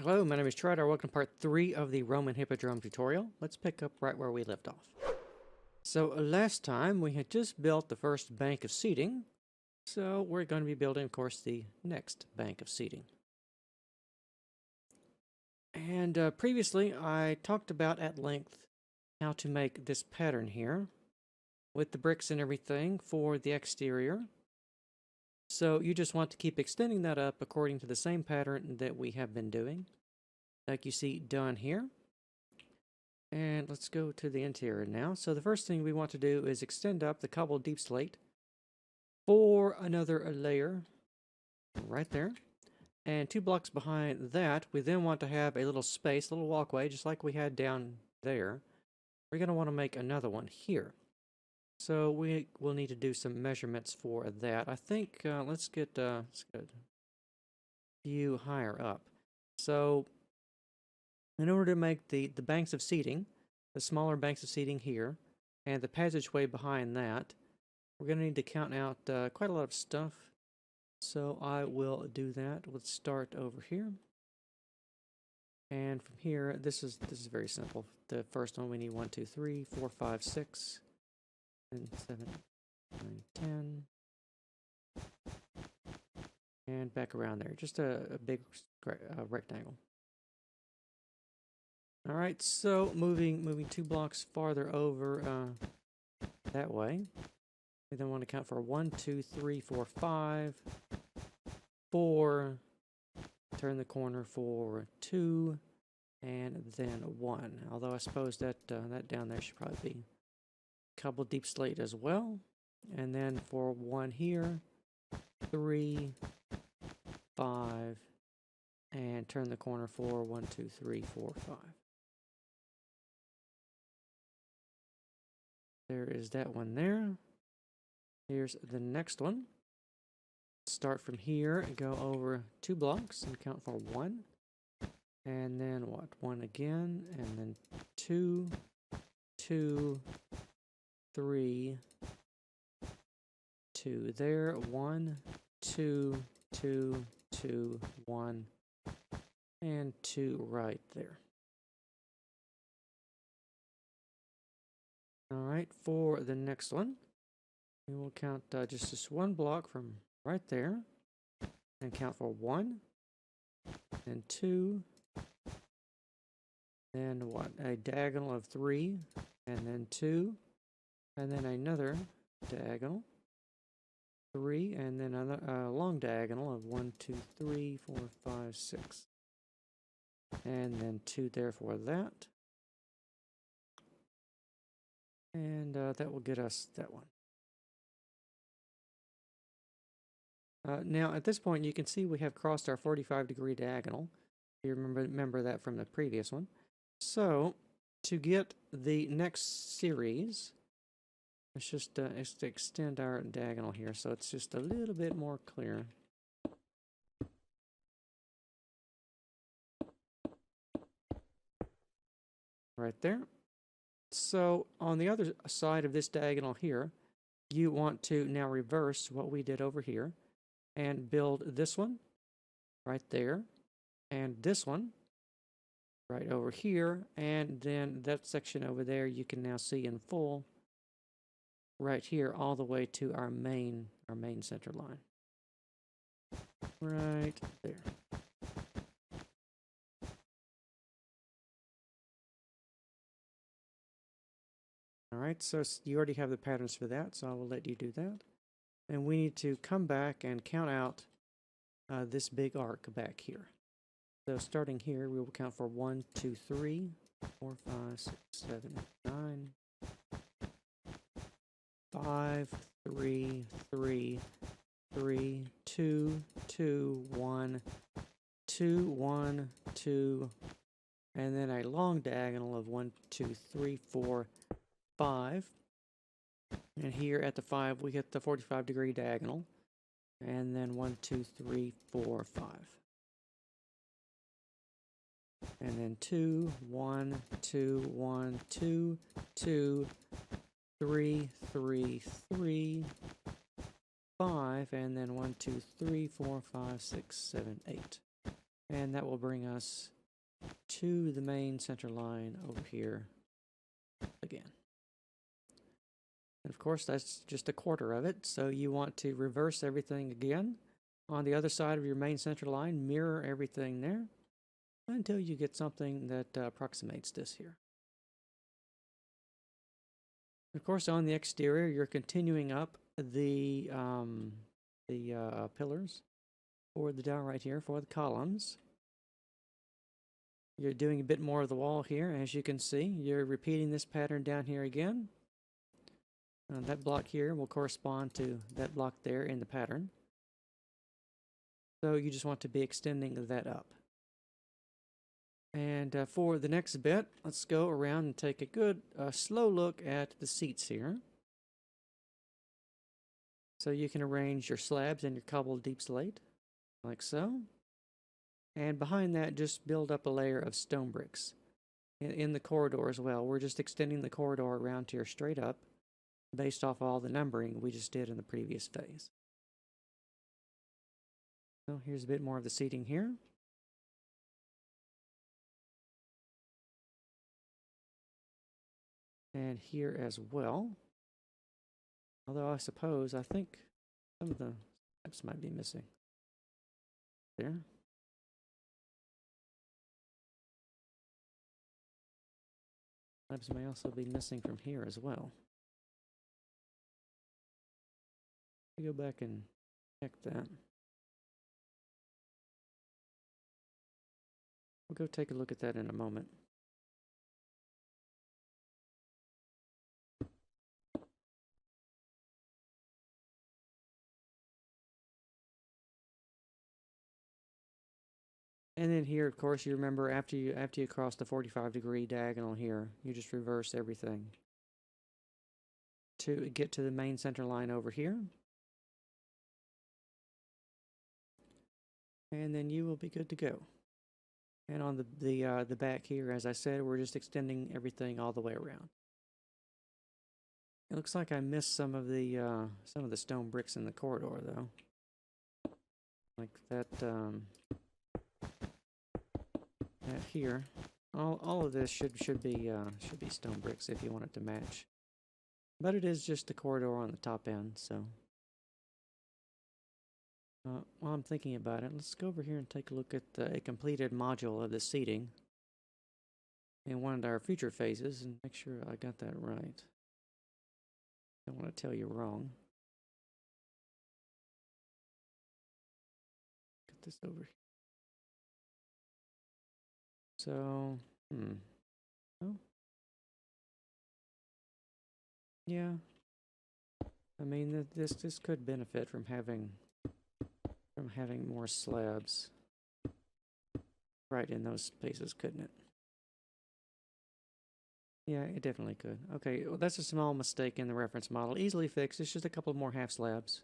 Hello, my name is Trydar. Welcome to part 3 of the Roman Hippodrome tutorial. Let's pick up right where we left off. So last time we had just built the first bank of seating, so we're going to be building, of course, the next bank of seating. And previously I talked about at length how to make this pattern here with the bricks and everything for the exterior. So you just want to keep extending that up according to the same pattern that we have been doing, like you see done here. And let's go to the interior now. So the first thing we want to do is extend up the cobbled deep slate for another layer right there. And 2 blocks behind that, we then want to have a little space, a little walkway, just like we had down there. We're going to want to make another one here. So we will need to do some measurements for that. I think let's get a few higher up. So in order to make the banks of seating, the smaller banks of seating here, and the passageway behind that, we're going to need to count out quite a lot of stuff. So I will do that. Let's start over here. And from here, this is very simple. The first one we need 1, 2, 3, 4, 5, 6, and 7, 9, 10. And back around there. Just a big rectangle. Alright, so moving 2 blocks farther over that way. We then want to count for 1, 2, 3, 4, 5, 4, turn the corner for 2, and then 1. Although I suppose that that down there should probably be a couple deep slate as well. And then for 1 here, 3, 5, and turn the corner for 1, 2, 3, 4, 5. There is that one there. Here's the next one. Start from here and go over 2 blocks and count for 1. And then what? 1 again, and then 2, 2, 3, 2 there, 1, 2, 2, 2, 1, and 2 right there. Alright, for the next one, we will count just this 1 block from right there, and count for 1, and 2, then what? A diagonal of 3, and then 2, and then another diagonal, 3, and then a long diagonal of 1, 2, 3, 4, 5, 6, and then 2 there for that. And that will get us that one. Now, at this point, you can see we have crossed our 45-degree diagonal. You remember that from the previous one. So, to get the next series, let's just extend our diagonal here so it's just a little bit more clear. Right there. So on the other side of this diagonal here, you want to now reverse what we did over here and build this one right there, and this one right over here, and then that section over there you can now see in full right here all the way to our main center line. Right there. Alright, so you already have the patterns for that, so I will let you do that. And we need to come back and count out this big arc back here. So starting here, we will count for 1, 2, 3, 4, 5, 6, 7, 9, 5, 3, 3, 3, 2, 2, 1, 2, 1, 2, and then a long diagonal of 1, 2, 3, 4, 5, and here at the 5 we get the 45-degree diagonal, and then 1, 2, 3, 4, 5, and then 2, 1, 2, 1, 2, 2, 3, 3, 3, 5, and then 1, 2, 3, 4, 5, 6, 7, 8. And that will bring us to the main center line over here again. And of course, that's just a quarter of it, so you want to reverse everything again on the other side of your main center line, mirror everything there until you get something that approximates this here. Of course, on the exterior, you're continuing up the pillars for the down right here for the columns. You're doing a bit more of the wall here, as you can see. You're repeating this pattern down here again. That block here will correspond to that block there in the pattern. So you just want to be extending that up. And for the next bit, let's go around and take a good slow look at the seats here. So you can arrange your slabs and your cobbled deep slate, like so. And behind that, just build up a layer of stone bricks in the corridor as well. We're just extending the corridor around here straight up based off all the numbering we just did in the previous phase. So here's a bit more of the seating here. And here as well. Although I think some of the steps might be missing. There. Slabs may also be missing from here as well. Go back and check that. We'll go take a look at that in a moment. And then here, of course, you remember after you cross the 45-degree diagonal here, you just reverse everything to get to the main center line over here. And then you will be good to go. And on the back here, as I said, we're just extending everything all the way around. It looks like I missed some of the stone bricks in the corridor, though. Like that here. All of this should be stone bricks if you want it to match. But it is just the corridor on the top end, so. While I'm thinking about it, let's go over here and take a look at a completed module of the seating in one of our future phases and make sure I got that right. Don't want to tell you wrong. Get this over here. So, oh. Yeah. I mean, this could benefit from having more slabs right in those spaces, couldn't it? Yeah, it definitely could. Okay, well, that's a small mistake in the reference model. Easily fixed. It's just a couple more half slabs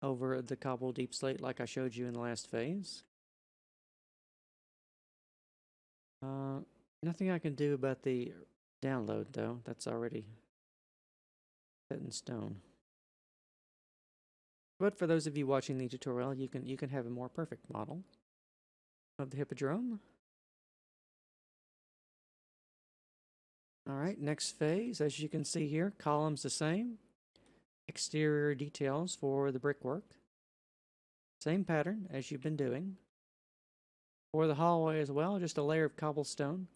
over the cobbled deep slate like I showed you in the last phase. Nothing I can do about the download, though. That's already set in stone. But for those of you watching the tutorial, you can have a more perfect model of the Hippodrome. Alright, next phase, as you can see here, columns the same. Exterior details for the brickwork. Same pattern as you've been doing. For the hallway as well, just a layer of cobblestone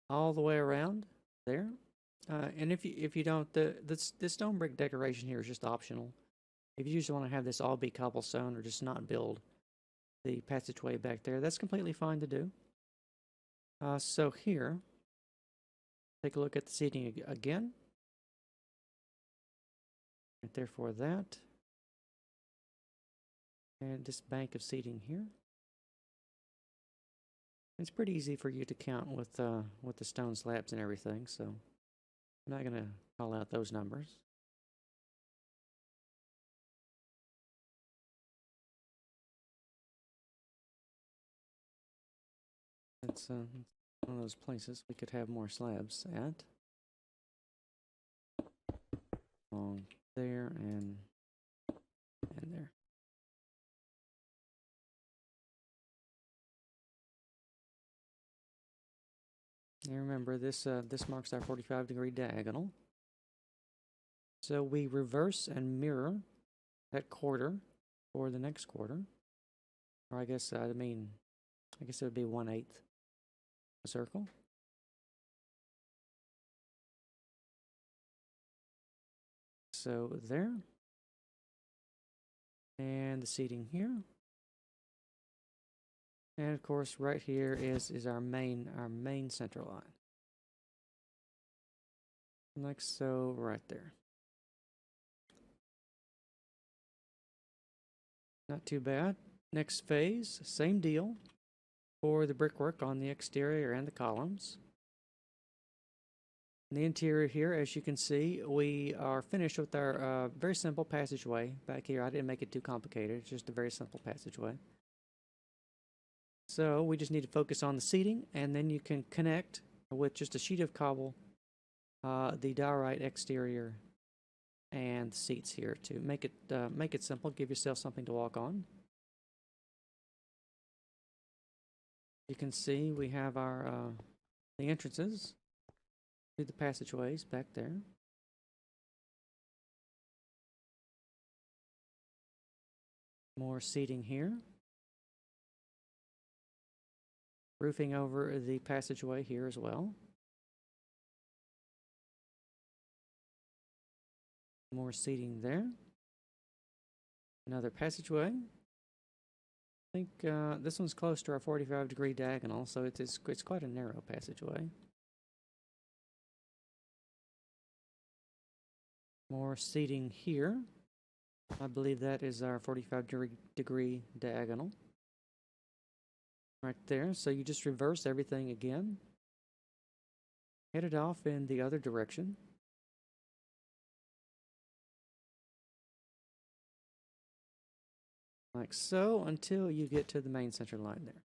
all the way around there. And if you don't, the stone brick decoration here is just optional. If you just want to have this all be cobblestone or just not build the passageway back there, that's completely fine to do. So here, take a look at the seating again. Right there for that. And this bank of seating here. It's pretty easy for you to count with the stone slabs and everything, so I'm not going to call out those numbers. It's one of those places we could have more slabs at. Along there and there. And remember, this marks our 45-degree diagonal. So we reverse and mirror that quarter for the next quarter. Or I guess, I guess it would be 1/8 a circle. So there. And the seating here. And of course, right here is our main center line. Like so, right there. Not too bad. Next phase, same deal for the brickwork on the exterior and the columns. In the interior here, as you can see, we are finished with our very simple passageway back here. I didn't make it too complicated. It's just a very simple passageway. So we just need to focus on the seating, and then you can connect with just a sheet of cobble the diorite exterior and the seats here to make it simple. Give yourself something to walk on. You can see we have our the entrances to the passageways back there. More seating here. Roofing over the passageway here as well. More seating there. Another passageway. I think this one's close to our 45-degree diagonal, so it's quite a narrow passageway. More seating here. I believe that is our 45-degree diagonal. Right there. So you just reverse everything again. Head it off in the other direction. Like so, until you get to the main center line there.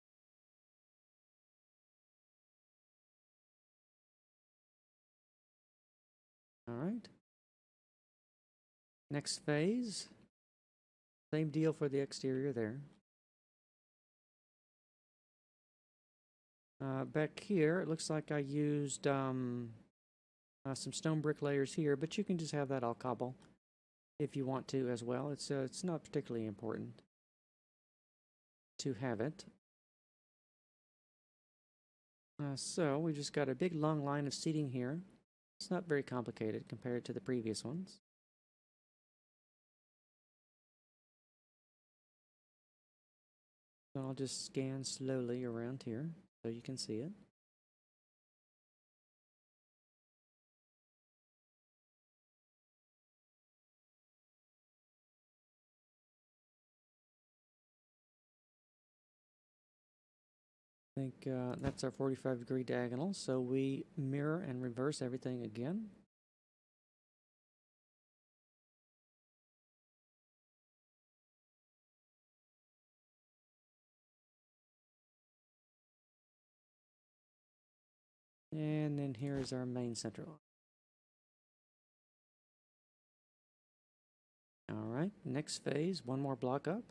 All right. Next phase. Same deal for the exterior there. Back here, it looks like I used some stone brick layers here, but you can just have that all cobble if you want to as well. It's not particularly important to have it. So we just got a big long line of seating here. It's not very complicated compared to the previous ones. So I'll just scan slowly around here so you can see it. I think that's our 45-degree diagonal, so we mirror and reverse everything again. And then here is our main center line. All right, next phase, one more block up.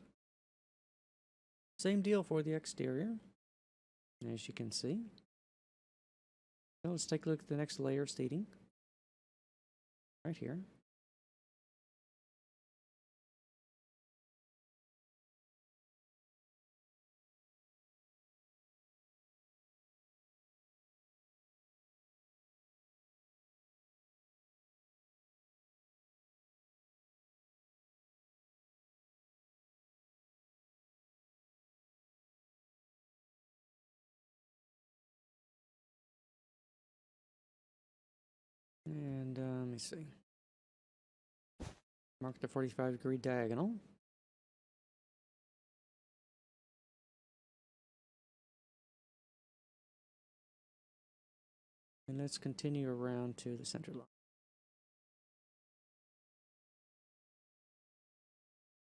Same deal for the exterior, as you can see. So let's take a look at the next layer of seating. Right here. And let me see. Mark the 45-degree diagonal. And let's continue around to the center line.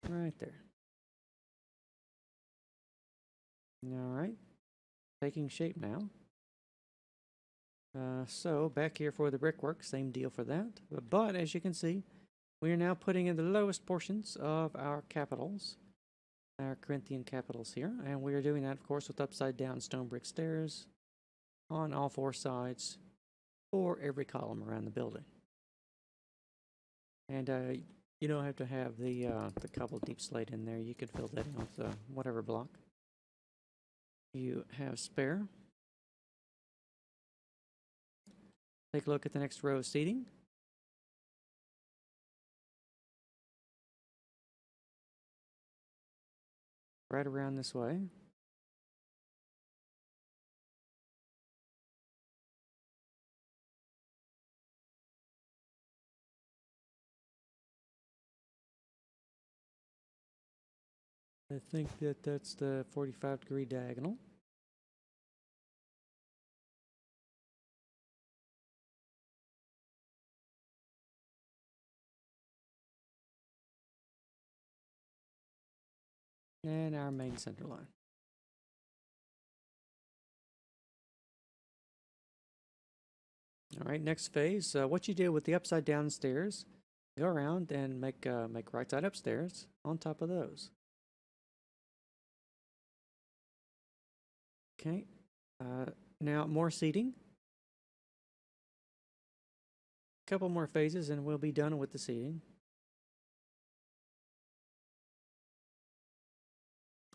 Right there. All right. Taking shape now. So back here for the brickwork, same deal for that. But as you can see, we are now putting in the lowest portions of our capitals, our Corinthian capitals here. And we are doing that, of course, with upside down stone brick stairs on all four sides for every column around the building. And you don't have to have the cobbled deep slate in there. You could fill that in with whatever block you have spare. Take a look at the next row of seating. Right around this way. I think that's the 45-degree diagonal. And our main center line. All right, next phase. What you did with the upside down stairs, go around and make right side up stairs on top of those. Okay, now more seating. A couple more phases and we'll be done with the seating.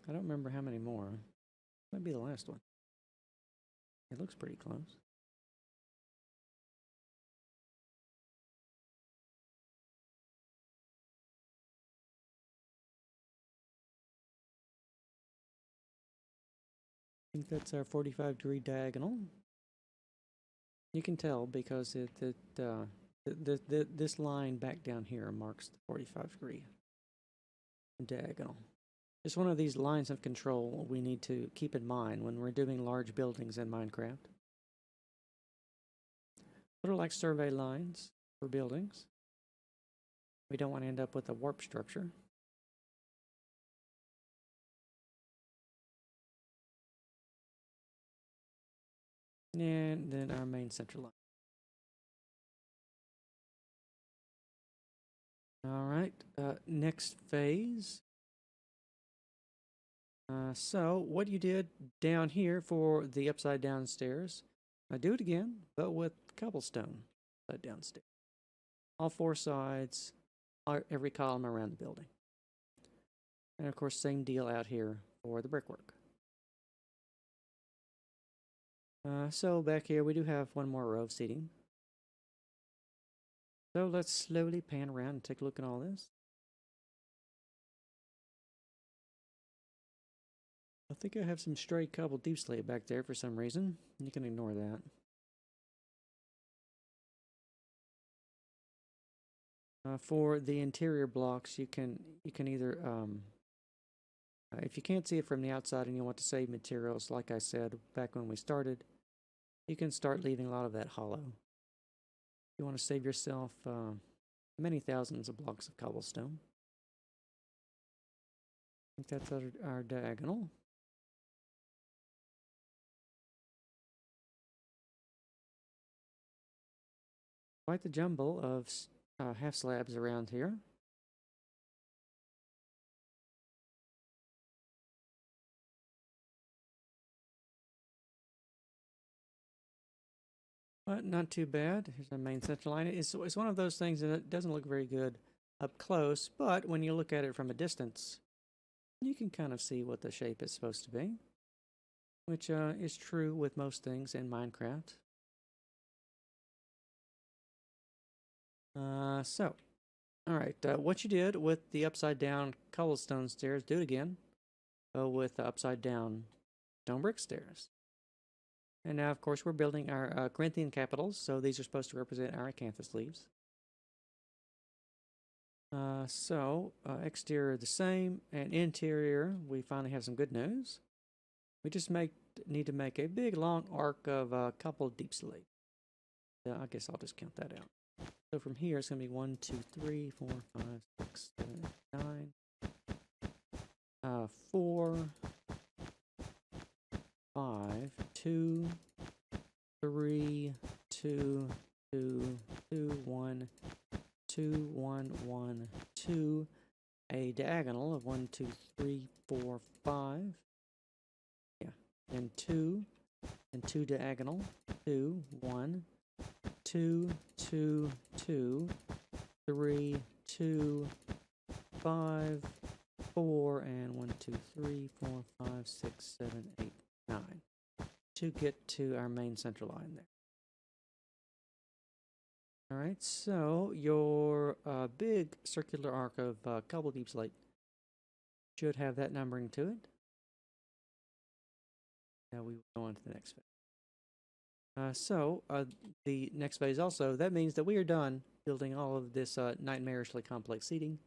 I don't remember how many more. Might be the last one. It looks pretty close. I think that's our 45-degree diagonal. You can tell because this line back down here marks the 45-degree diagonal. Just one of these lines of control we need to keep in mind when we're doing large buildings in Minecraft. Sort of like survey lines for buildings. We don't want to end up with a warp structure. And then our main center line. All right, next phase. So what you did down here for the upside down stairs, do it again, but with cobblestone upside down stairs. All four sides, every column around the building. And of course, same deal out here for the brickwork. So back here, we do have one more row of seating. So let's slowly pan around and take a look at all this. I think I have some stray cobbled deep slate back there for some reason. You can ignore that. For the interior blocks, you can either, if you can't see it from the outside and you want to save materials, like I said back when we started, you can start leaving a lot of that hollow. You want to save yourself many thousands of blocks of cobblestone. I think that's our diagonal. Quite the jumble of half slabs around here. But not too bad. Here's our main center line. It's one of those things that it doesn't look very good up close, but when you look at it from a distance, you can kind of see what the shape is supposed to be, which is true with most things in Minecraft. All right, what you did with the upside down cobblestone stairs, do it again, with upside down stone brick stairs. And now, of course, we're building our Corinthian capitals, so these are supposed to represent our acanthus leaves. Exterior the same, and interior, we finally have some good news. We just need to make a big long arc of a couple deep slate. I guess I'll just count that out. So from here, it's going to be 1, 2, 3, 4, 5, 6, 7, 9, 4, 5, 2, 3, 2, 2, 2, 1, 2, 1, 1, 2, a diagonal of 1, 2, 3, 4, 5. Yeah, and 2, and 2 diagonal, 2, 1, 2, 2, 2, 3, 2, 5, 4, and 1, 2, 3, 4, 5, 6, 7, 8, 9 to get to our main center line there. Alright, so your big circular arc of cobble deep slate should have that numbering to it. Now we will go on to the next phase. The next phase also, that means that we are done building all of this nightmarishly complex seating.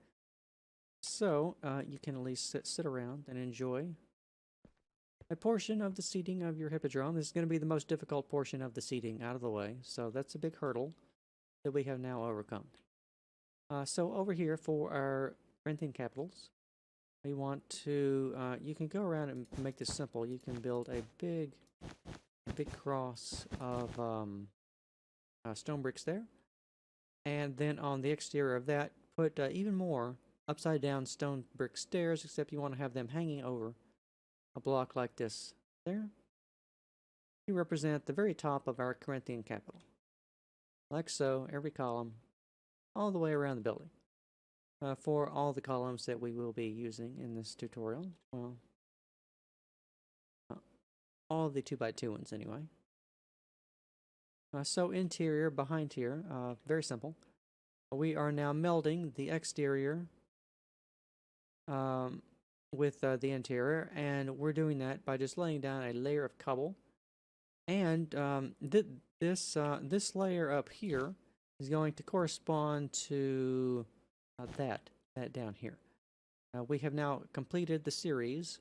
So you can at least sit around and enjoy a portion of the seating of your hippodrome. This is going to be the most difficult portion of the seating out of the way, so that's a big hurdle that we have now overcome. So over here for our Corinthian capitals, we want to, you can go around and make this simple. You can build a big cross of stone bricks there. And then on the exterior of that, put even more upside down stone brick stairs, except you want to have them hanging over a block like this there. You represent the very top of our Corinthian capital. Like so, every column, all the way around the building. For all the columns that we will be using in this tutorial. Well, all the 2x2 ones anyway. So interior, behind here, very simple. We are now melding the exterior with the interior, and we're doing that by just laying down a layer of cobble. And this layer up here is going to correspond to that down here. We have now completed the series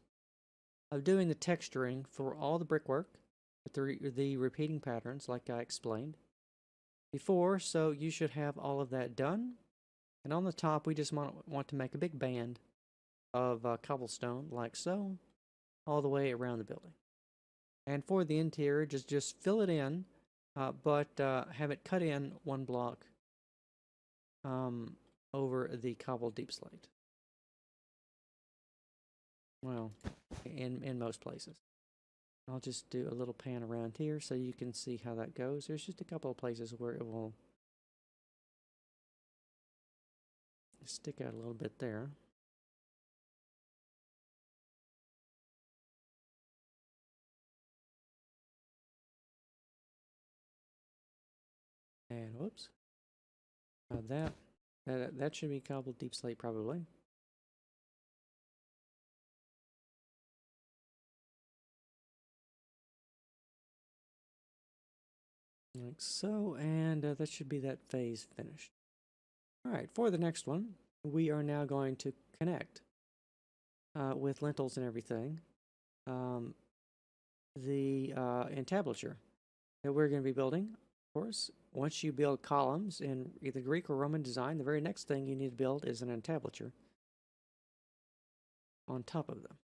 of doing the texturing for all the brickwork with the repeating patterns like I explained before, so you should have all of that done. And on the top we just want to make a big band of cobblestone like so all the way around the building. And for the interior, just fill it in, but have it cut in one block over the cobbled deep slate. Well, in most places. I'll just do a little pan around here so you can see how that goes. There's just a couple of places where it will stick out a little bit there. And whoops. That should be cobbled deep slate probably. Like so, and that should be that phase finished. Alright, for the next one, we are now going to connect with lintels and everything the entablature that we're going to be building. Of course, once you build columns in either Greek or Roman design, the very next thing you need to build is an entablature on top of them.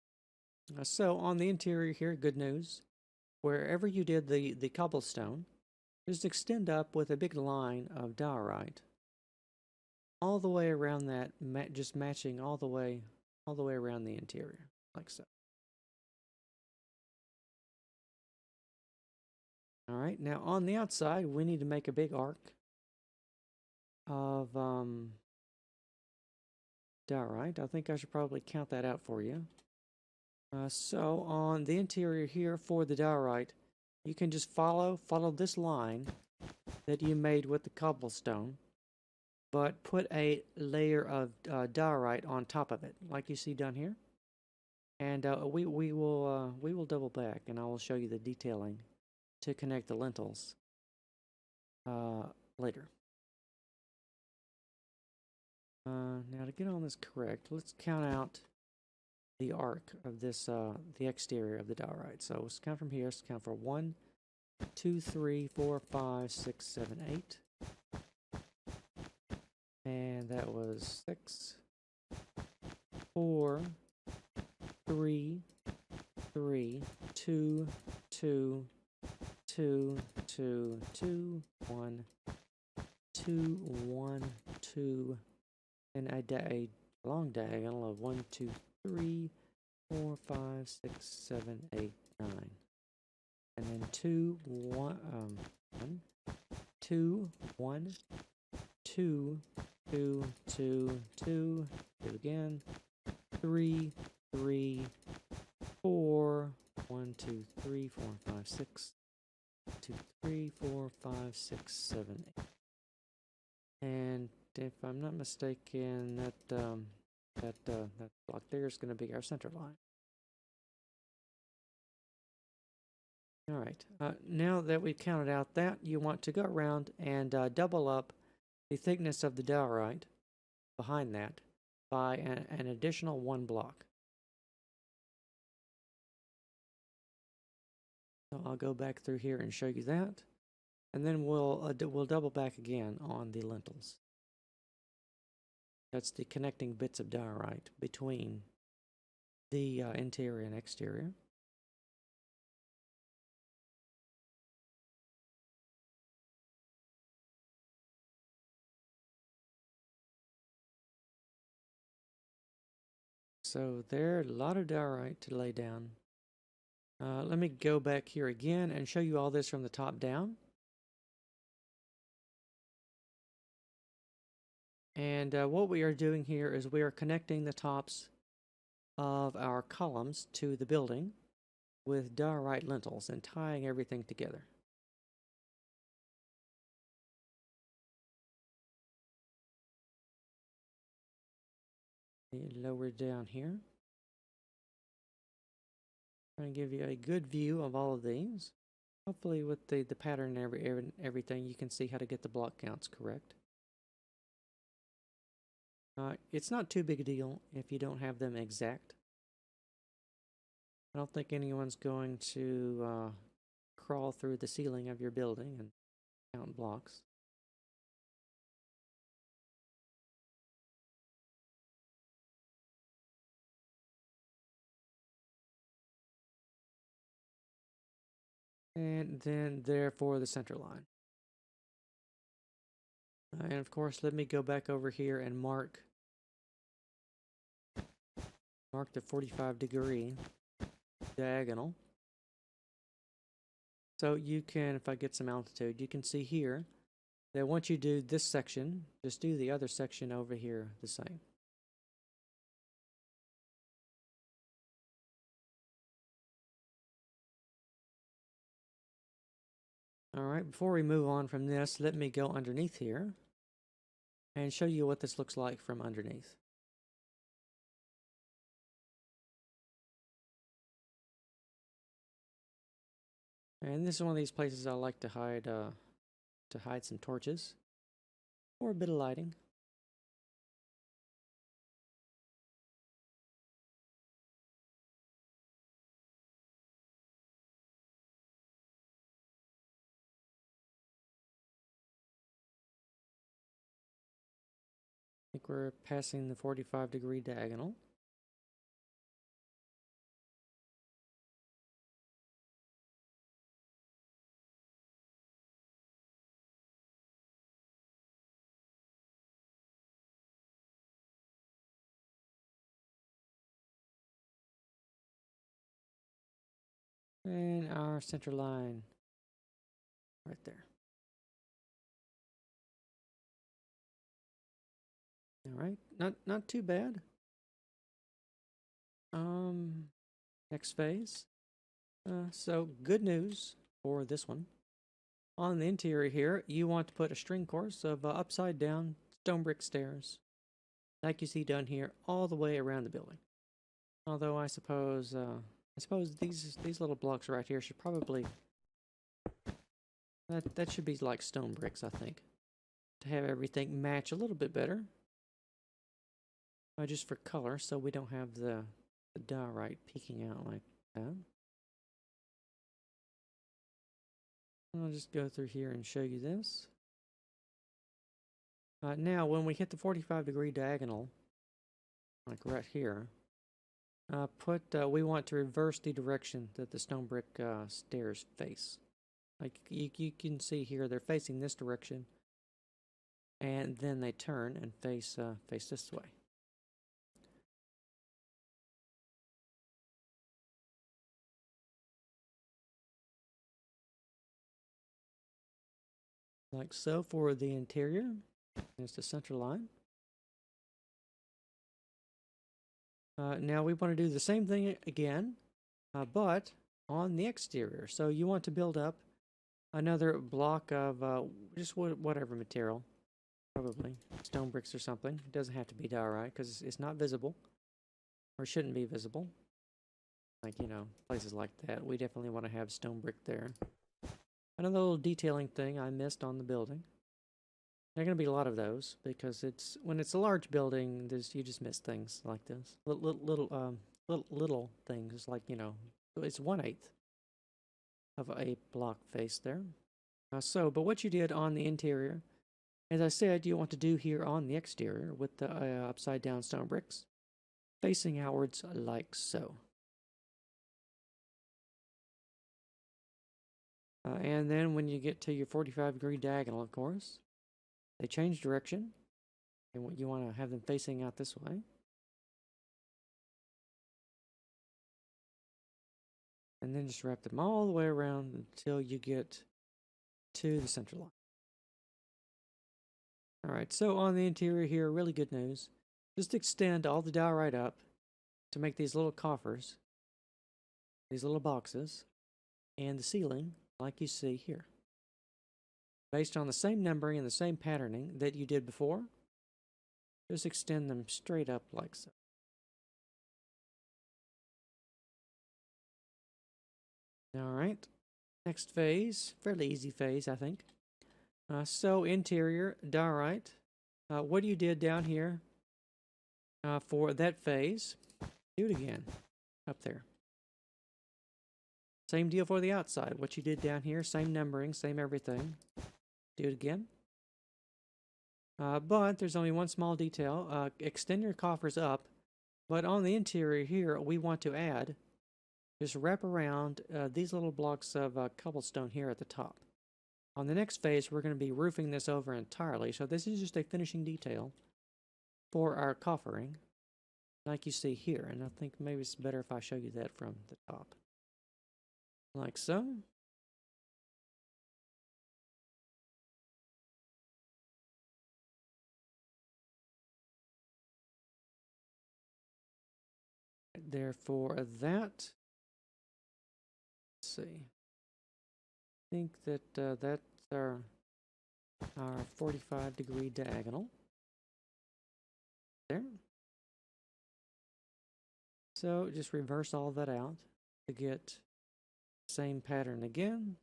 So on the interior here, good news. Wherever you did the cobblestone, just extend up with a big line of diorite all the way around that, just matching all the way around the interior, like so. All right, now on the outside, we need to make a big arc of diorite. I think I should probably count that out for you. So on the interior here for the diorite, you can just follow this line that you made with the cobblestone, but put a layer of diorite on top of it, like you see down here. And we will double back, and I will show you the detailing to connect the lintels later. Now to get on this correct, let's count out the arc of this, the exterior of the diorite. So let's count from here. Let's count for 1, 2, 3, 4, 5, 6, 7, 8. And that was 6, 4, 3, 3, 2, 2, 2, 2, 2, 1, 2, 1, 2, and a long diagonal of 1, 2, 3, 4, 5, 6, 7, 8, 9. And then 2, 1, 1, 2, 1, 2, 2, 2, 2, do it again, 3, 3, 4, 1, 2, 3, 4, 5, 6, 2, 3, 4, 5, 6, 7, 8. And if I'm not mistaken, that block there is going to be our center line. All right, now that we've counted out that, you want to go around and double up the thickness of the diorite behind that by an additional 1 block. So I'll go back through here and show you that, and then we'll double back again on the lintels. That's the connecting bits of diorite between the interior and exterior. So there, a lot of diorite to lay down. Let me go back here again and show you all this from the top down. And what we are doing here is we are connecting the tops of our columns to the building with diorite lintels and tying everything together. Lower down here. Trying to give you a good view of all of these. Hopefully with the pattern and everything, you can see how to get the block counts correct. It's not too big a deal if you don't have them exact. I don't think anyone's going to crawl through the ceiling of your building and count blocks. And then there for the center line. And of course, let me go back over here and mark the 45-degree diagonal. So you can, if I get some altitude, you can see here that once you do this section, just do the other section over here the same. All right, before we move on from this, let me go underneath here and show you what this looks like from underneath. And this is one of these places I like to hide some torches or a bit of lighting. I think we're passing the 45-degree diagonal. And our center line right there. All right, not too bad. Next phase. So good news for this one. On the interior here, you want to put a string course of upside down stone brick stairs, like you see done here, all the way around the building. Although I suppose these little blocks right here should probably that should be like stone bricks, I think, to have everything match a little bit better. Just for color, so we don't have the diorite peeking out like that. I'll just go through here and show you this. Now, when we hit the 45-degree diagonal, like right here, we want to reverse the direction that the stone brick stairs face. Like you can see here, they're facing this direction, and then they turn and face this way. like so for the interior. There's the center line. Now we want to do the same thing again, but on the exterior. So you want to build up another block of just whatever material, probably stone bricks or something. It doesn't have to be diorite because it's not visible, or shouldn't be visible. Like, you know, places like that. We definitely want to have stone brick there. Another little detailing thing I missed on the building. There are going to be a lot of those because when it's a large building, you just miss things like this. Little things like, you know, it's 1/8 of a block face there. But what you did on the interior, as I said, you want to do here on the exterior with the upside down stone bricks facing outwards like so. And then when you get to your 45-degree diagonal, of course, they change direction, and you want to have them facing out this way. And then just wrap them all the way around until you get to the center line. Alright, so on the interior here, really good news. Just extend all the diorite up to make these little coffers, these little boxes, and the ceiling like you see here. Based on the same numbering and the same patterning that you did before, just extend them straight up like so. Alright, next phase, fairly easy phase I think. So interior, diorite, what you did down here for that phase, do it again, up there. Same deal for the outside, what you did down here, same numbering, same everything, do it again. But there's only one small detail, extend your coffers up, but on the interior here, we want to add, just wrap around these little blocks of cobblestone here at the top. On the next phase, we're going to be roofing this over entirely, so this is just a finishing detail for our coffering, like you see here, and I think maybe it's better if I show you that from the top. Like so. Therefore, that, let's see, I think that that's our 45-degree diagonal there. So just reverse all that out to get the same pattern again,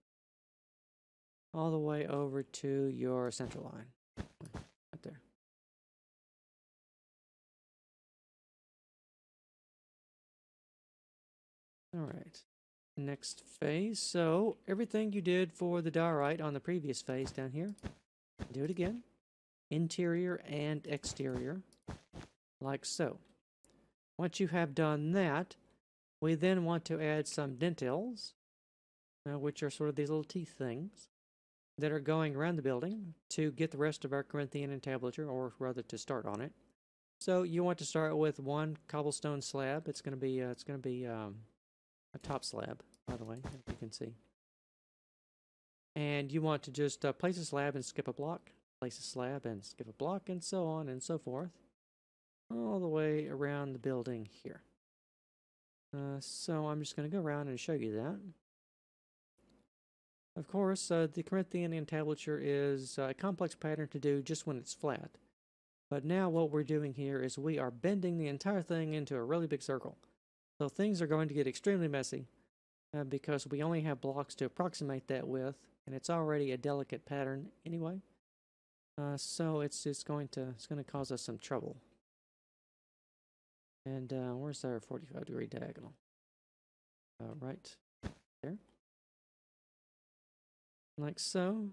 all the way over to your center line, right there. All right, next phase. So everything you did for the diorite on the previous phase down here, do it again, interior and exterior, like so. Once you have done that, we then want to add some dentils, which are sort of these little teeth things that are going around the building to get the rest of our Corinthian entablature, or rather to start on it. So you want to start with one cobblestone slab. It's going to be a top slab, by the way, as you can see. And you want to just place a slab and skip a block, place a slab and skip a block, and so on and so forth, all the way around the building here. So I'm just going to go around and show you that. Of course, the Corinthian entablature is a complex pattern to do just when it's flat. But now what we're doing here is we are bending the entire thing into a really big circle. So things are going to get extremely messy because we only have blocks to approximate that with, and it's already a delicate pattern anyway. So it's going to cause us some trouble. And where's our 45-degree diagonal? Right there. Like so.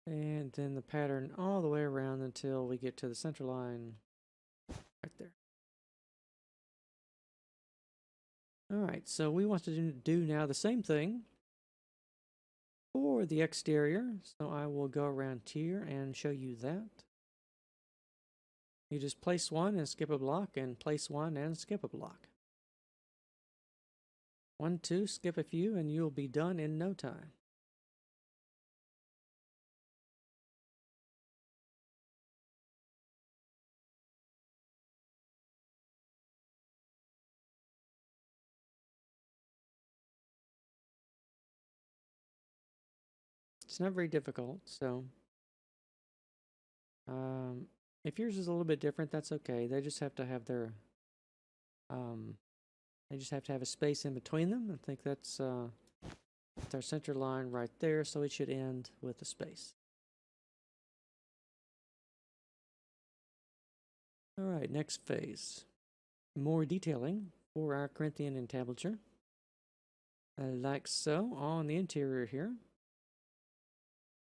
And then the pattern all the way around until we get to the center line right there. Alright, so we want to do now the same thing for the exterior. So I will go around here and show you that. You just place one and skip a block, and place one and skip a block. 1, 2, skip a few, and you'll be done in no time. It's not very difficult, so if yours is a little bit different, that's okay. They just have to have their they just have to have a space in between them. I think that's our center line right there, so it should end with a space. All right, next phase. More detailing for our Corinthian entablature. Like so on the interior here.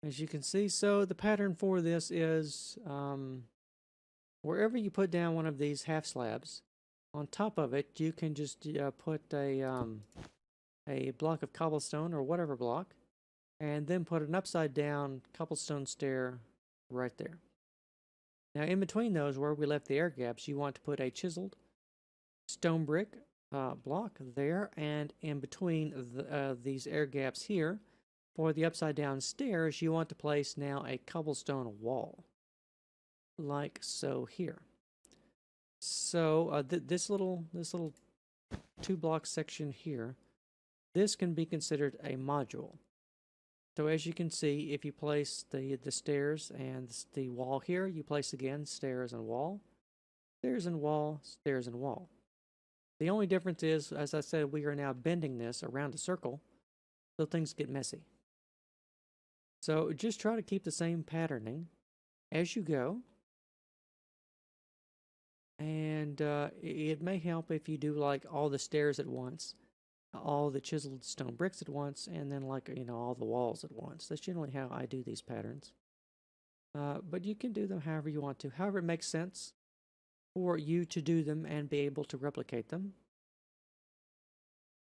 As you can see, so the pattern for this is wherever you put down one of these half slabs, on top of it you can just put a block of cobblestone or whatever block, and then put an upside down cobblestone stair right there. Now in between those, where we left the air gaps, you want to put a chiseled stone brick block there, and in between these air gaps here, for the upside down stairs, you want to place now a cobblestone wall, like so here. So this little 2-block section here, this can be considered a module. So as you can see, if you place the stairs and the wall here, you place again stairs and wall, stairs and wall, stairs and wall. The only difference is, as I said, we are now bending this around a circle, so things get messy. So just try to keep the same patterning as you go. And it may help if you do like all the stairs at once, all the chiseled stone bricks at once, and then like, you know, all the walls at once. That's generally how I do these patterns. But you can do them however you want to, however it makes sense for you to do them and be able to replicate them.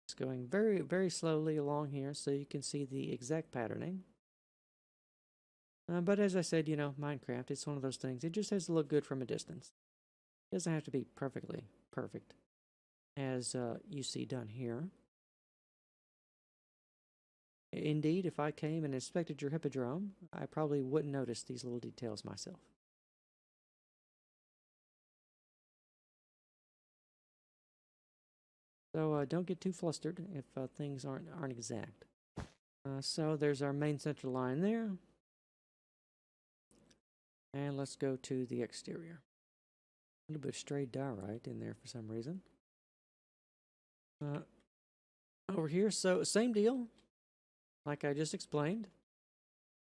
It's going very, very slowly along here so you can see the exact patterning. But as I said, you know, Minecraft, it's one of those things. It just has to look good from a distance. It doesn't have to be perfectly perfect, as you see done here. Indeed, if I came and inspected your Hippodrome, I probably wouldn't notice these little details myself. So don't get too flustered if things aren't exact. So there's our main center line there. And let's go to the exterior. A little bit of straight diorite in there for some reason. Over here, so same deal, like I just explained.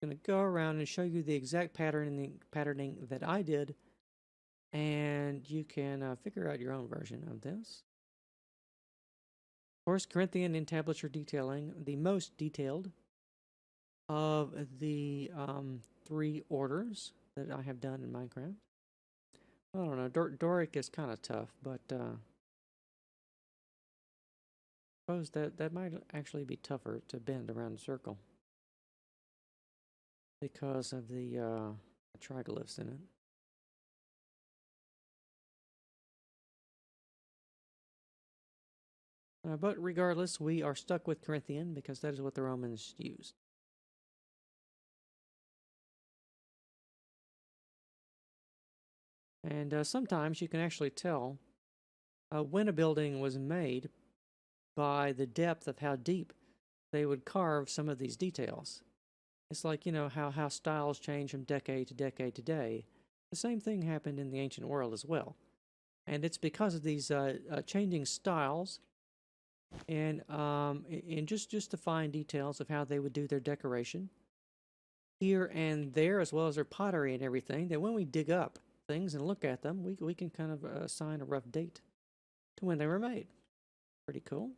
I'm going to go around and show you the exact patterning that I did, and you can figure out your own version of this. Of course, Corinthian entablature detailing, the most detailed of the 3 orders that I have done in Minecraft. I don't know, Doric is kind of tough, but I suppose that might actually be tougher to bend around a circle because of the triglyphs in it. But regardless, we are stuck with Corinthian because that is what the Romans used. And sometimes you can actually tell when a building was made by the depth of how deep they would carve some of these details. It's like, you know, how styles change from decade to decade to day. The same thing happened in the ancient world as well. And it's because of these changing styles and just the fine details of how they would do their decoration here and there, as well as their pottery and everything, that when we dig up things and look at them, we can kind of assign a rough date to when they were made. Pretty cool.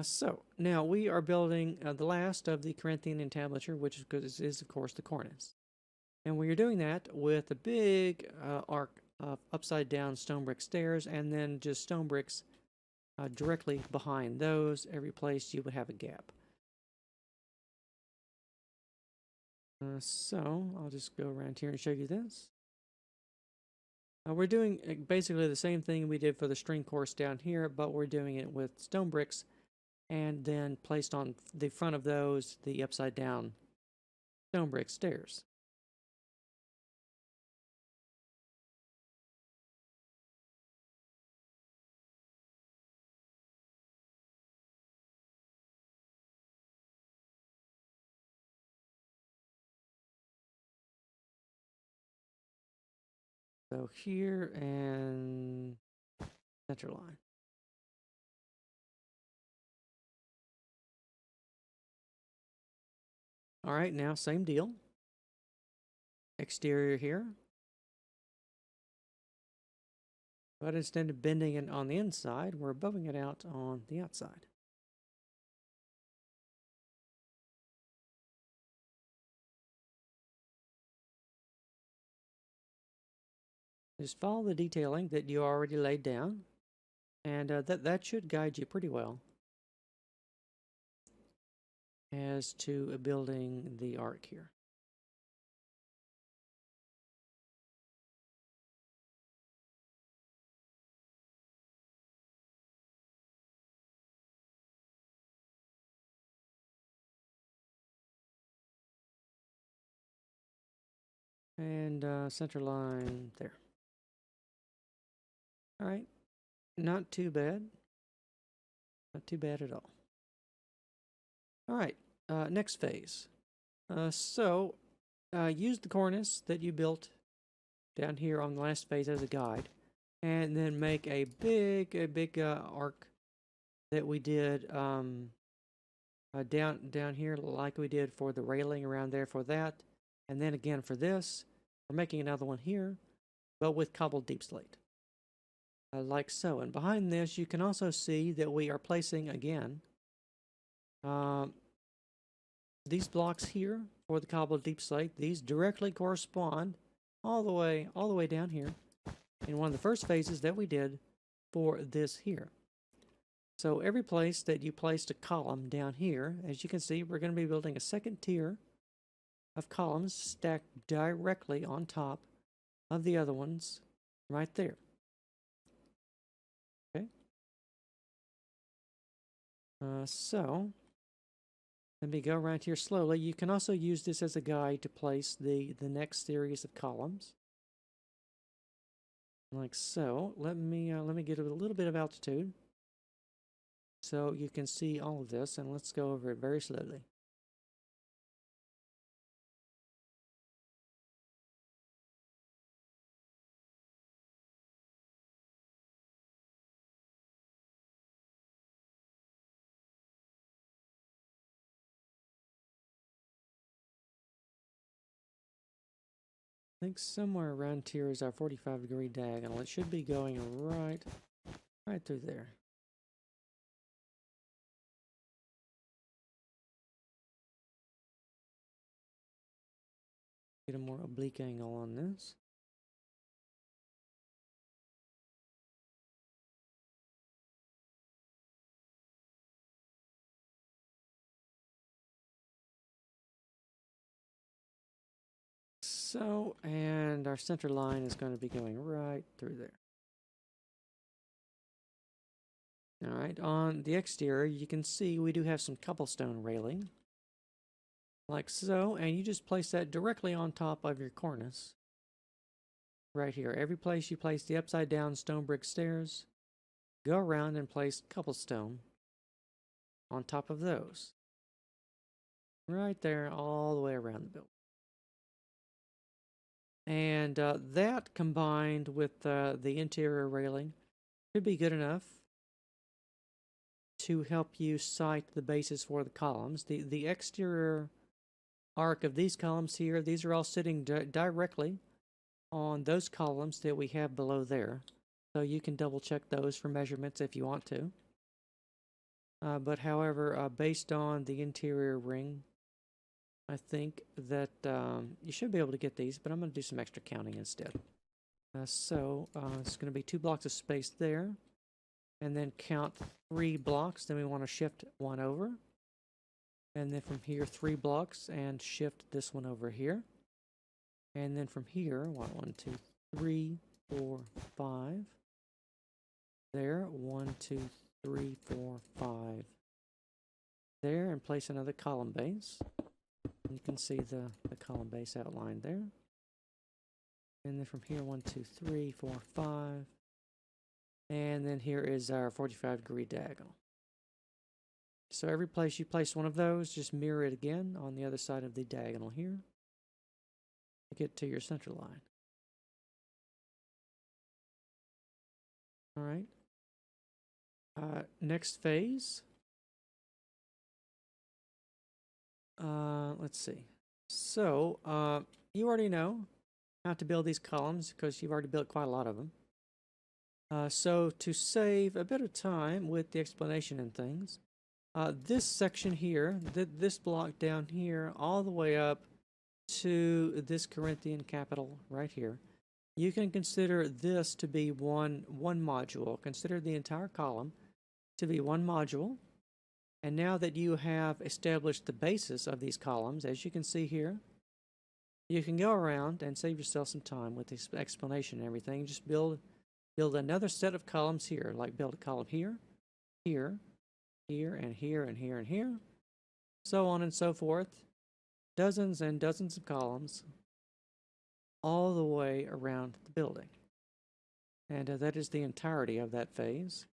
So now we are building the last of the Corinthian entablature, which is of course the cornice, and we are doing that with a big arc of upside down stone brick stairs, and then just stone bricks directly behind those. Every place you would have a gap. So I'll just go around here and show you this. We're doing basically the same thing we did for the string course down here, but we're doing it with stone bricks and then placed on the front of those the upside down stone brick stairs. So here and center line. All right, now same deal. Exterior here. But instead of bending it on the inside, we're bowing it out on the outside. Just follow the detailing that you already laid down, and that should guide you pretty well as to building the arc here. And center line there. All right, not too bad. Not too bad at all. All right, next phase. Use the cornice that you built down here on the last phase as a guide, and then make a big arc that we did down here, like we did for the railing around there for that, and then again for this, we're making another one here, but with cobbled deep slate, like so. And behind this, you can also see that we are placing again these blocks here for the cobbled deep slate. These directly correspond all the way down here in one of the first phases that we did for this here. So every place that you placed a column down here, as you can see, we're going to be building a second tier of columns stacked directly on top of the other ones right there. Okay. So let me go around here slowly. You can also use this as a guide to place the next series of columns, like so. Let me get a little bit of altitude so you can see all of this, and let's go over it very slowly. I think somewhere around here is our 45-degree diagonal. It should be going right through there. Get a more oblique angle on this. So, and our center line is going to be going right through there. All right, on the exterior, you can see we do have some cobblestone railing, like so, and you just place that directly on top of your cornice. Right here, every place you place the upside down stone brick stairs, go around and place cobblestone on top of those. Right there, all the way around the building. And that combined with the interior railing should be good enough to help you site the bases for the columns. The exterior arc of these columns here, these are all sitting directly on those columns that we have below there. So you can double check those for measurements if you want to. But however, based on the interior ring, I think that you should be able to get these, but I'm going to do some extra counting instead. It's going to be 2 blocks of space there, and then count 3 blocks. Then we want to shift 1 over, and then from here 3 blocks and shift this one over here, and then from here 1, 2, 3, 4, 5. There, 1, 2, 3, 4, 5. There, and place another column base. You can see the column base outlined there. And then from here, 1, 2, 3, 4, 5. And then here is our 45-degree diagonal. So every place you place one of those, just mirror it again on the other side of the diagonal here to get to your center line. All right. Next phase. Let's see. So you already know how to build these columns because you've already built quite a lot of them. So to save a bit of time with the explanation and things, this section here, this block down here, all the way up to this Corinthian capital right here, you can consider this to be one module. Consider the entire column to be one module. And now that you have established the basis of these columns, as you can see here, you can go around and save yourself some time with this explanation and everything. Just build another set of columns here, like build a column here, here, here, and here, and here, and here, so on and so forth. Dozens and dozens of columns all the way around the building. And that is the entirety of that phase.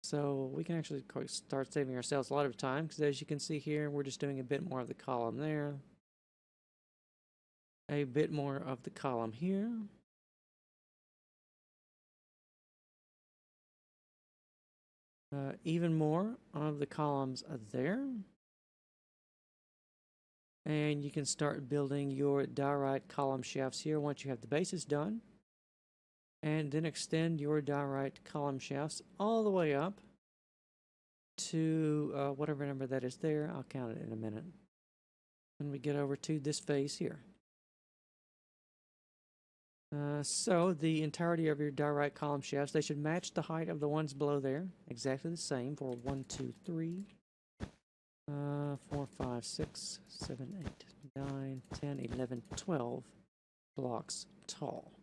So we can actually start saving ourselves a lot of time, because as you can see here, we're just doing a bit more of the column there, a bit more of the column here, even more of the columns there. And you can start building your diorite column shafts here once you have the bases done. And then extend your diorite column shafts all the way up to whatever number that is there. I'll count it in a minute. When we get over to this phase here. So the entirety of your diorite column shafts, they should match the height of the ones below there. Exactly the same for 1, 2, 3, 4, 5, 6, 7, 8, 9, 10, 11, 12 blocks tall.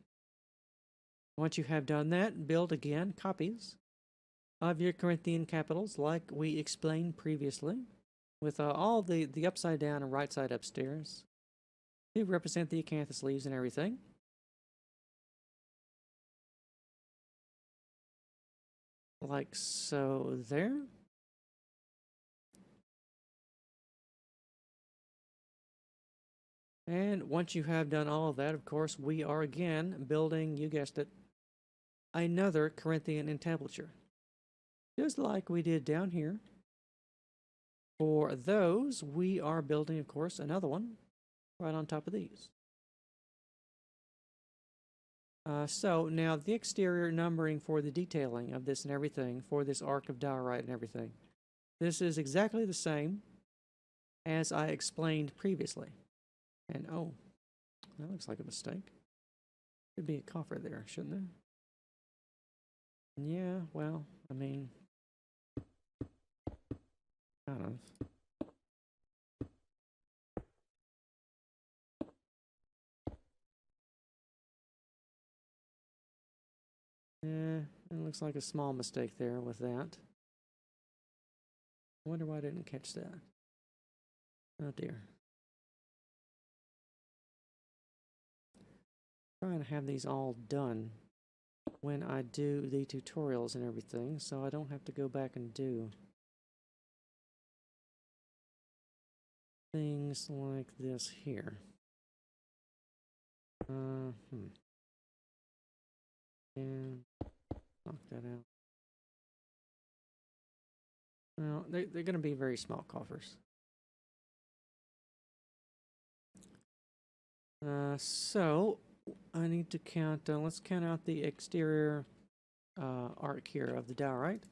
Once you have done that, build again copies of your Corinthian capitals like we explained previously, with all the upside down and right side upstairs to represent the acanthus leaves and everything. Like so there. And once you have done all of that, of course, we are again building, you guessed it, another Corinthian entablature. Just like we did down here. For those, we are building, of course, another one right on top of these. So now the exterior numbering for the detailing of this and everything, for this arc of diorite and everything, this is exactly the same as I explained previously. And oh, that looks like a mistake. Could be a coffer there, shouldn't there? Yeah, well, I mean, kind of. Yeah, it looks like a small mistake there with that. I wonder why I didn't catch that. Oh dear. Trying to have these all done when I do the tutorials and everything, so I don't have to go back and do things like this here. And knock that out. Well, they're going to be very small coffers. So I need to count, let's count out the exterior arc here of the diorite.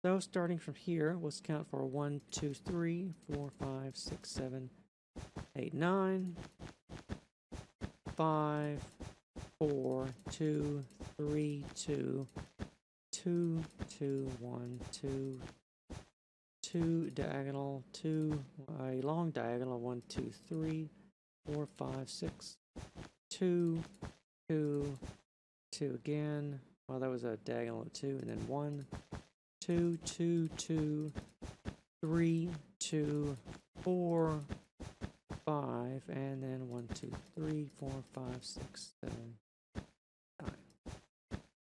So starting from here, let's count for 1, 2, 3, 4, 5, 6, 7, 8, 9, 5, 4, 2, 3, 2, 2, 2, 1, 2, 2 diagonal, 2, a long diagonal, 1, 2, 3, 4, 5, 6, 2, 2, 2 again. Well, that was a diagonal of 2, and then 1, 2, 2, 2, 3, 2, 4, 5, and then 1, 2, 3, 4, 5, 6, 7, 9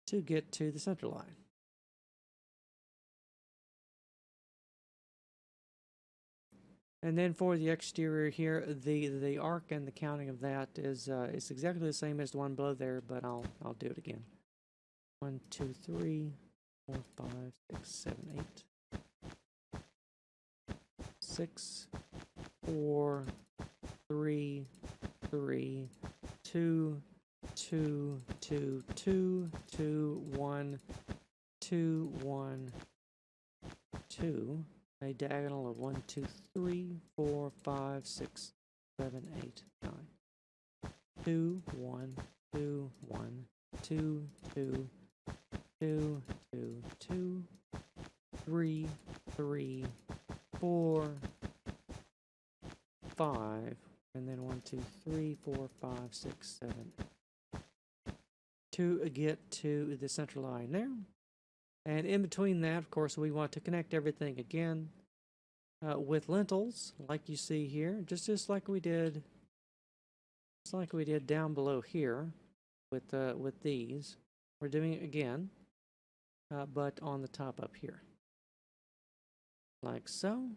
to get to the center line. And then for the exterior here, the arc and the counting of that is exactly the same as the one below there, but I'll do it again. 1, 2, 3, 4, 5, 6, 7, 8, 6, 4, 3, 3, 2, 2, 2, 2, 2, 1, 2, 1, 2. A diagonal of 1, 2, 3, 4, 5, 6, 7, 8, 9. 2, 1, 2, 1, 2, 2, 2, 2, 2, 3, 3, 4, 5, and then 1, 2, 3, 4, 5, 6, 7, 8. To get to the center line there. And in between that, of course, we want to connect everything again with lintels, like you see here, just like we did, down below here with these. We're doing it again, but on the top up here, like so.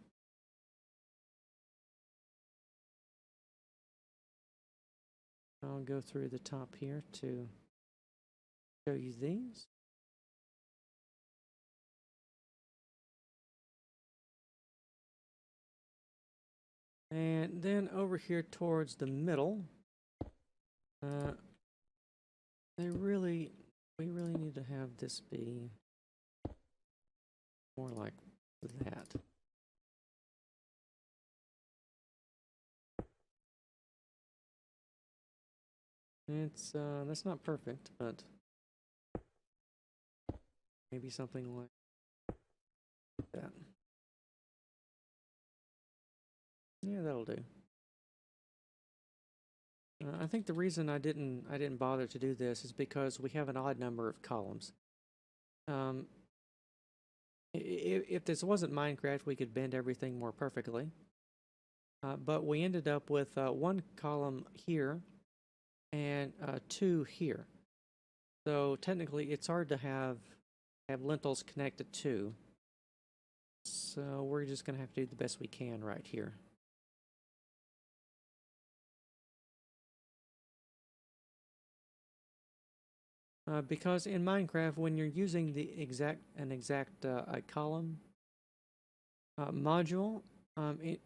I'll go through the top here to show you these. And then over here towards the middle, we really need to have this be more like that. It's that's not perfect, but maybe something like that. Yeah, that'll do. I think the reason I didn't bother to do this is because we have an odd number of columns. If this wasn't Minecraft, we could bend everything more perfectly. But we ended up with 1 column here and 2 here. So technically, it's hard to have lintels connected to. So we're just gonna have to do the best we can right here. Because in Minecraft, when you're using an exact column module,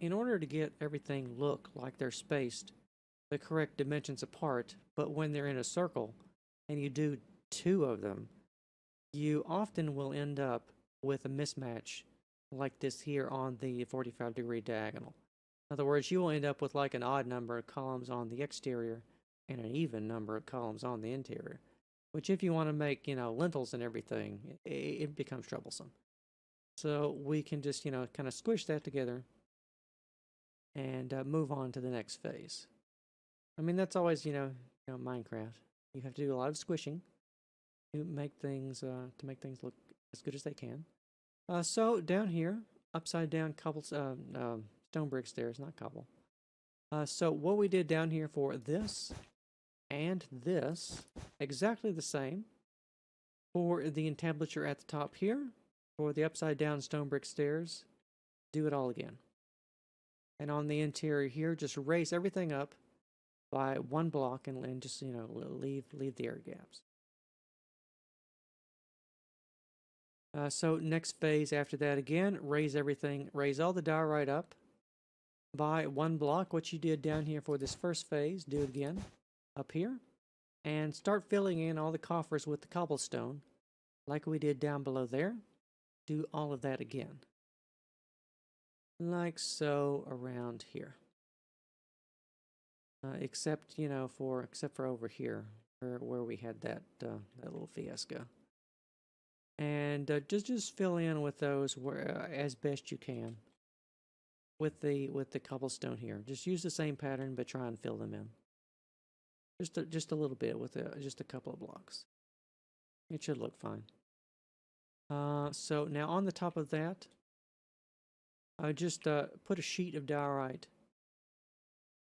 in order to get everything look like they're spaced the correct dimensions apart, but when they're in a circle and you do 2 of them, you often will end up with a mismatch like this here on the 45-degree diagonal. In other words, you will end up with like an odd number of columns on the exterior and an even number of columns on the interior. Which, if you want to make, lintels and everything, it becomes troublesome. So we can just, kind of squish that together and move on to the next phase. I mean, that's always, Minecraft. You have to do a lot of squishing to make things look as good as they can. So down here, upside down stone brick stairs, not cobble. So what we did down here for this and this, exactly the same for the entablature at the top here. For the upside down stone brick stairs, do it all again. And on the interior here, just raise everything up by 1 block and just, leave the air gaps. So next phase after that again, raise all the diorite up by 1 block. What you did down here for this first phase, do it again up here, and start filling in all the coffers with the cobblestone like we did down below there. Do all of that again, like so, around here, except for over here where we had that little fiasco. And just fill in with those as best you can with the cobblestone here. Just use the same pattern, but try and fill them in. Just a little bit with just a couple of blocks. It should look fine. So now on the top of that, I just put a sheet of diorite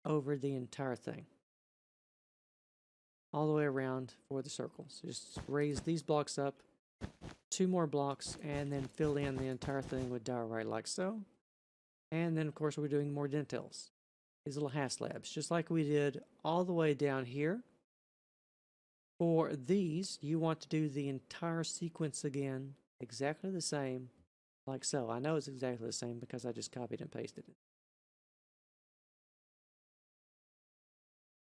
over the entire thing, all the way around for the circles. Just raise these blocks up, 2 more blocks, and then fill in the entire thing with diorite like so. And then of course we're doing more dentils, these little half slabs, just like we did all the way down here. For these, you want to do the entire sequence again, exactly the same, like so. I know it's exactly the same because I just copied and pasted it.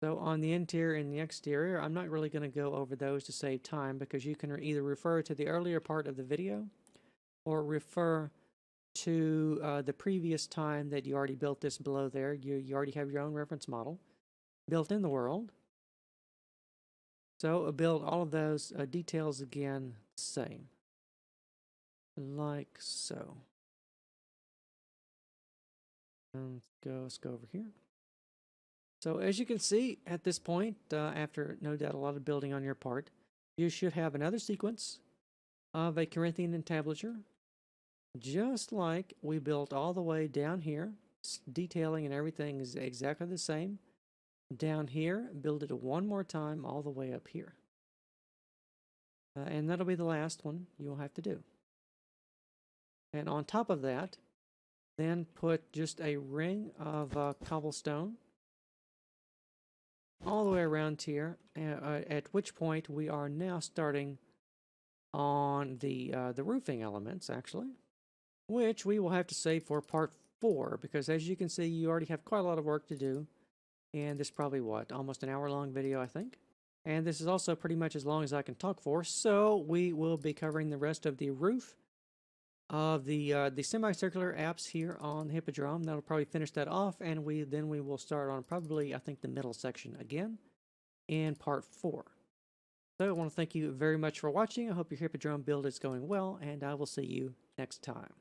So on the interior and the exterior, I'm not really going to go over those to save time because you can either refer to the earlier part of the video or refer to the previous time that you already built this below there. You already have your own reference model built in the world. So build all of those details again the same, like so. And let's go over here. So as you can see at this point, after no doubt a lot of building on your part, you should have another sequence of a Corinthian entablature, just like we built all the way down here. Detailing and everything is exactly the same. Down here, build it one more time all the way up here. And that'll be the last one you'll have to do. And on top of that, then put just a ring of cobblestone all the way around here, at which point we are now starting on the roofing elements, actually, which we will have to save for part 4, because as you can see, you already have quite a lot of work to do, and this is probably, what, almost an hour-long video, I think? And this is also pretty much as long as I can talk for, so we will be covering the rest of the roof of the semicircular apse here on the Hippodrome. That'll probably finish that off, and then we will start on probably, I think, the middle section again in part 4. So I want to thank you very much for watching. I hope your Hippodrome build is going well, and I will see you next time.